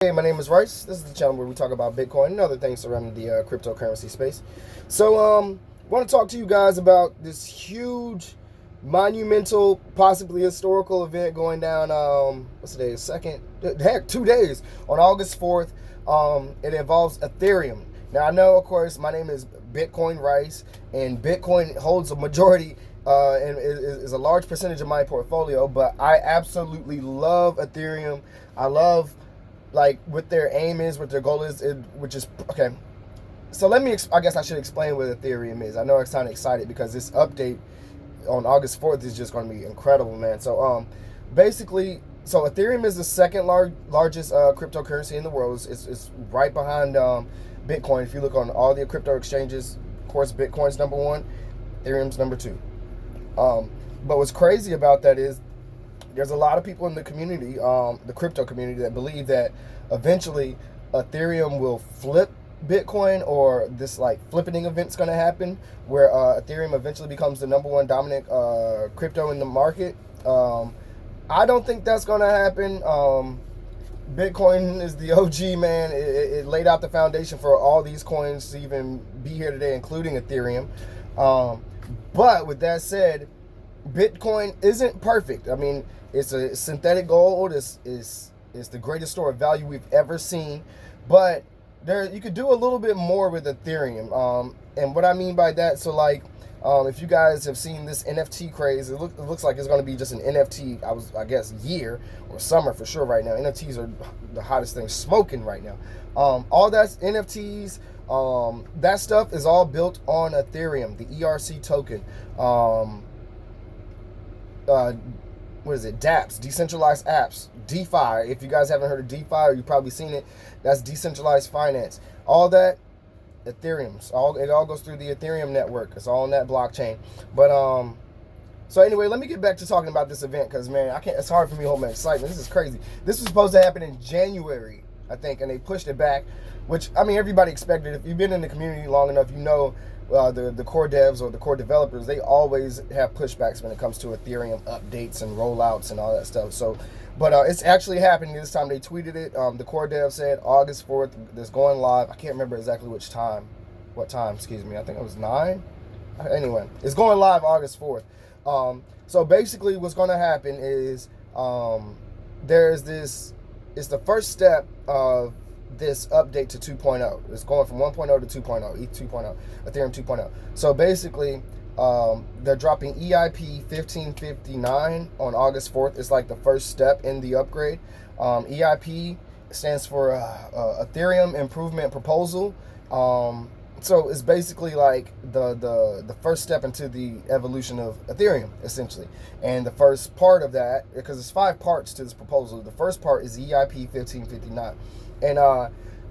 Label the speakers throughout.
Speaker 1: Hey, my name is Rice. This is the channel where we talk about Bitcoin and other things surrounding the cryptocurrency space. So, I want to talk to you guys about this huge, monumental, possibly historical event going down. What's today? Second, heck, 2 days on August 4th. It involves Ethereum. Now, I know, of course, my name is Bitcoin Rice, and Bitcoin holds a majority. And is a large percentage of my portfolio, but I absolutely love Ethereum. I love like what their aim is, what their goal is, which is okay. So I guess I should explain what Ethereum is. I know I sound excited because this update on August 4th is just going to be incredible, man. So basically, so Ethereum is the second largest cryptocurrency in the world. It's right behind Bitcoin. If you look on all the crypto exchanges, of course, Bitcoin's number one, Ethereum's number two. But what's crazy about that is there's a lot of people in the community, the crypto community, that believe that eventually Ethereum will flip Bitcoin, or this like flipping event's going to happen where Ethereum eventually becomes the number one dominant crypto in the market. I don't think that's going to happen. Bitcoin is the OG, man. It laid out the foundation for all these coins to even be here today, including Ethereum. But with that said, Bitcoin isn't perfect. I mean, it's a synthetic gold. It's the greatest store of value we've ever seen. But you could do a little bit more with Ethereum. And what I mean by that, so like, if you guys have seen this NFT craze, it looks like it's going to be just an NFT, I guess, year or summer for sure right now. NFTs are the hottest thing smoking right now. All that's NFTs. That stuff is all built on Ethereum, the ERC token. What is it? dApps, decentralized apps, DeFi. If you guys haven't heard of DeFi, or you've probably seen it, that's decentralized finance. All that, Ethereum's. It all goes through the Ethereum network. It's all on that blockchain. But so anyway, let me get back to talking about this event, because man, it's hard for me to hold my excitement. This is crazy. This was supposed to happen in January, I think, and they pushed it back, which, I mean, everybody expected. If you've been in the community long enough, you know the core devs or the core developers, they always have pushbacks when it comes to Ethereum updates and rollouts and all that stuff. So, but it's actually happening this time. They tweeted it. The core dev said August 4th, this going live. I can't remember exactly what time, excuse me. I think it was 9. Anyway, it's going live August 4th. So basically what's going to happen is there's this, it's the first step of this update to 2.0. It's going from 1.0 to 2.0, ETH 2.0, Ethereum 2.0. So basically, they're dropping EIP 1559 on August 4th. It's like the first step in the upgrade. EIP stands for Ethereum Improvement Proposal. So it's basically like the first step into the evolution of Ethereum, essentially. And the first part of that, because there's 5 parts to this proposal, the first part is EIP 1559. And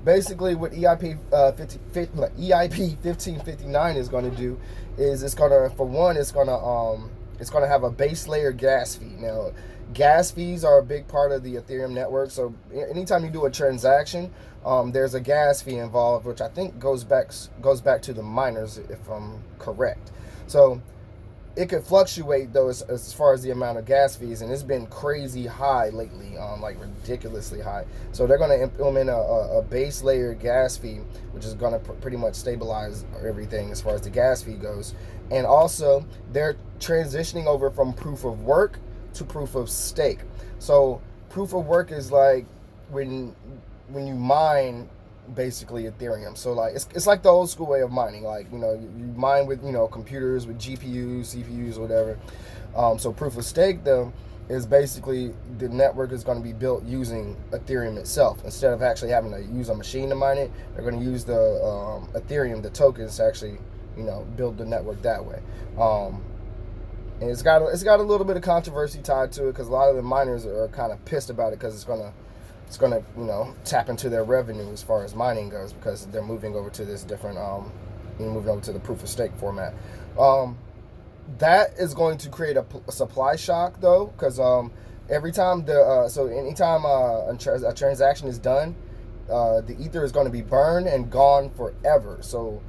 Speaker 1: basically what EIP 1559 is going to do is it's going to, for one, it's going to have a base layer gas fee. Now, gas fees are a big part of the Ethereum network. So anytime you do a transaction, there's a gas fee involved, which I think goes back to the miners, if I'm correct. So it could fluctuate though as far as the amount of gas fees, and it's been crazy high lately, like ridiculously high. So they're going to implement a base layer gas fee, which is going to pretty much stabilize everything as far as the gas fee goes. And also they're transitioning over from proof of work to proof of stake. So proof of work is like when you mine basically Ethereum. So like it's like the old school way of mining. Like, you know, you mine with, you know, computers with GPUs, CPUs, or whatever. So proof of stake though is basically the network is going to be built using Ethereum itself. Instead of actually having to use a machine to mine it, they're going to use the Ethereum, the tokens, to actually, you know, build the network that way. And it's got a little bit of controversy tied to it, because a lot of the miners are kind of pissed about it, because it's gonna you know, tap into their revenue as far as mining goes, because they're moving over to this different moving over to the proof of stake format. That is going to create a supply shock though, because every time anytime a transaction is done, the ether is going to be burned and gone forever. So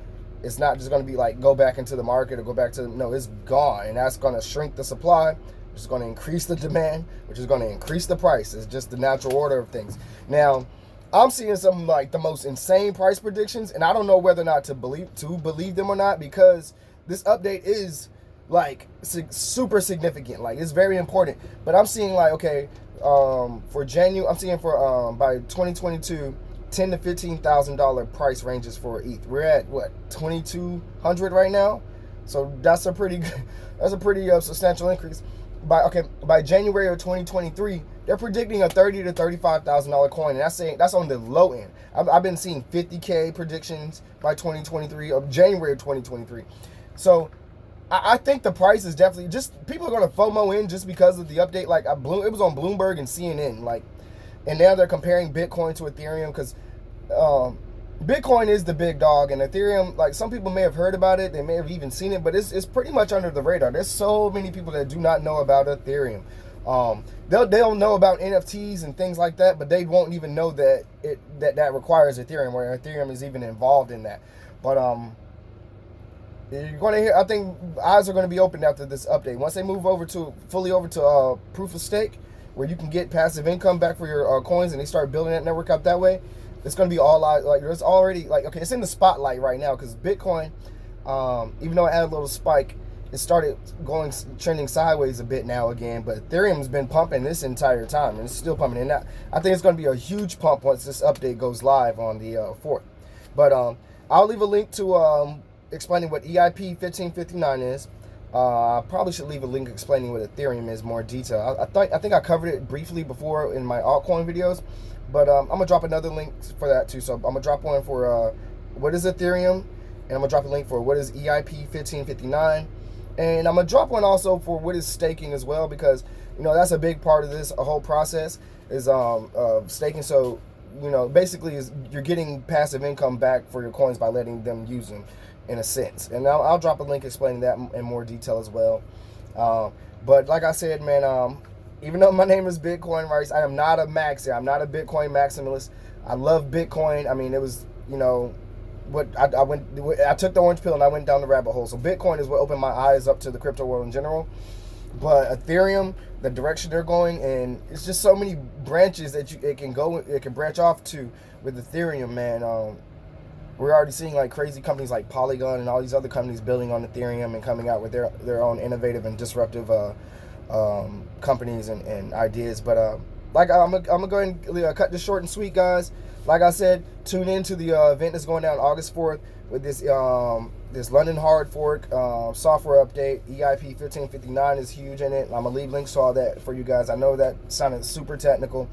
Speaker 1: it's not just going to be like go back into the market or go back to, no, it's gone, and that's going to shrink the supply, which is going to increase the demand, which is going to increase the price. It's just the natural order of things. Now, I'm seeing some like the most insane price predictions, and I don't know whether or not to believe them or not, because this update is like super significant. Like, it's very important. But I'm seeing like, okay, for January, I'm seeing for by 2022, $10,000 to $15,000 price ranges for ETH. We're at what, 2,200 right now, so that's a pretty substantial increase. By January of 2023, they're predicting a $30,000 to $35,000 coin, and that's on the low end. I've been seeing 50K predictions by 2023 of January of 2023. So I think the price is definitely, just people are going to FOMO in just because of the update. Like, it was on Bloomberg and CNN, like, and now they're comparing Bitcoin to Ethereum, because Bitcoin is the big dog, and Ethereum, like, some people may have heard about it, they may have even seen it, but it's pretty much under the radar. There's so many people that do not know about Ethereum. They'll know about NFTs and things like that, but they won't even know that that requires Ethereum, where Ethereum is even involved in that. But you're going to hear, I think eyes are going to be opened after this update. Once they move fully over to proof of stake, where you can get passive income back for your coins, and they start building that network up that way, it's going to be all out. Like, there's already, like, okay, it's in the spotlight right now, because Bitcoin, even though it had a little spike, it started trending sideways a bit now again. But Ethereum's been pumping this entire time, and it's still pumping. And I think it's going to be a huge pump once this update goes live on the 4th. But I'll leave a link to explaining what EIP 1559 is. I probably should leave a link explaining what Ethereum is more detail. I think I covered it briefly before in my altcoin videos, but I'm gonna drop another link for that too. So I'm gonna drop one for what is Ethereum, and I'm gonna drop a link for what is EIP 1559, and I'm gonna drop one also for what is staking as well, because that's a big part of this whole process is staking. So basically is you're getting passive income back for your coins by letting them use them, in a sense. And I'll drop a link explaining that in more detail as well. But like I said, man, even though my name is Bitcoin Rice, I am not a maxi. I'm not a Bitcoin maximalist. I love Bitcoin. I mean, it was, I took the orange pill and I went down the rabbit hole. So Bitcoin is what opened my eyes up to the crypto world in general. But Ethereum, the direction they're going, and it's just so many branches that it can branch off to with Ethereum, man. We're already seeing like crazy companies like Polygon and all these other companies building on Ethereum and coming out with their own innovative and disruptive companies and ideas. But like I'm gonna go ahead and cut this short and sweet, guys. Like I said, tune in to the event that's going down August 4th with this this London hard fork software update. EIP 1559 is huge in it. I'm gonna leave links to all that for you guys. I know that sounded super technical.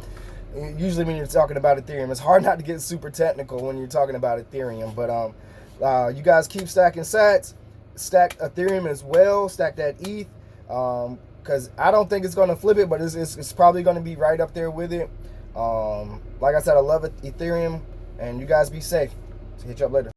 Speaker 1: Usually when you're talking about Ethereum, it's hard not to get super technical when you're talking about Ethereum. But you guys keep stacking sats, stack Ethereum as well, stack that ETH, because I don't think it's going to flip it, but it's probably going to be right up there with it. Like I said, I love Ethereum, and you guys be safe. Hit you up later.